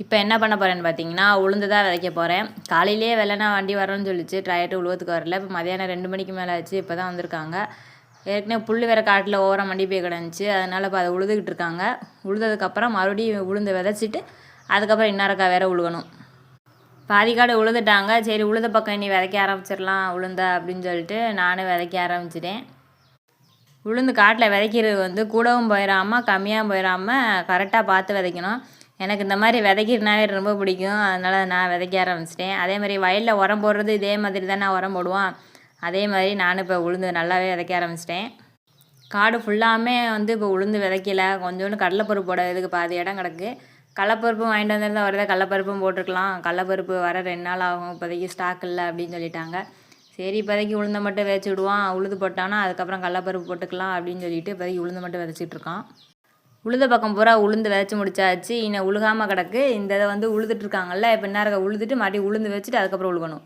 இப்போ என்ன பண்ண போகிறேன்னு பார்த்தீங்கன்னா உளுந்து தான் விதைக்க போகிறேன். காலையிலேயே வெள்ளனா வண்டி வரேன்னு சொல்லிச்சு, டயர்ட்டு உழுவத்துக்கு வரல. இப்போ மதியானம் 2 மணிக்கு மேலே ஆச்சு, இப்போ தான் வந்திருக்காங்க. ஏற்கனவே புல் வேறு காட்டில் ஓரம் மண்டி போய் கிடந்துச்சு, அதனால் இப்போ அதை உழுதுகிட்டு இருக்காங்க. உழுததுக்கப்புறம் மறுபடியும் உளுந்து விதைச்சிட்டு அதுக்கப்புறம் இன்னொருக்கா வேறு உழுகணும். பாதி காடு உழுதுட்டாங்க. சரி உழுத பக்கம் இனி விதைக்க ஆரம்பிச்சிடலாம் உளுந்த அப்படின்னு சொல்லிட்டு நானும் விதைக்க ஆரம்பிச்சிட்டேன். உளுந்து காட்டில் விதைக்கிறது வந்து கூடவும் போயிடாமல் கம்மியாக போயிடாமல் கரெக்டாக பார்த்து விதைக்கணும். எனக்கு இந்த மாதிரி விதைக்கிறதுனாவே ரொம்ப பிடிக்கும், அதனால் நான் விதைக்க ஆரம்பிச்சிட்டேன். அதே மாதிரி வயலில் உரம் போடுறது இதே மாதிரி தானே உரம் போடுவோம், அதே மாதிரி நானும் இப்போ உளுந்து நல்லாவே விதைக்க ஆரம்பிச்சிட்டேன். காடு ஃபுல்லாமே வந்து இப்போ உளுந்து விதைக்கல, கொஞ்சோண்டு கடலைப்பருப்பு போட இதுக்கு பாதி இடம் கிடக்கு. கடலைப்பருப்பும் வாங்கிட்டு வந்திருந்தா வரதை கடலைப்பருப்பும் போட்டிருக்கலாம். கடலைப்பருப்பு வர 2 நாள் ஆகும், இப்போதைக்கு ஸ்டாக் இல்லை அப்படின்னு சொல்லிட்டாங்க. சரி இப்போதைக்கு உளுந்தை மட்டும் விதைச்சி விடுவான், உளுந்து போட்டானா அதுக்கப்புறம் கடலைப்பருப்பு போட்டுக்கலாம் அப்படின்னு சொல்லிட்டு இப்போதைக்கு உளுந்து மட்டும் விதைச்சிட்ருக்கான். உழுத பக்கம் பூரா உளுந்து விதைச்சி முடிச்சாச்சு, இன்னும் உழுகாமல் கிடக்கு. இந்த இதை வந்து உழுதுட்டுருக்காங்கல்ல, இப்போ நேரம் உழுதுட்டு மறுபடியும் உளுந்து வச்சுட்டு அதுக்கப்புறம் உழுகணும்.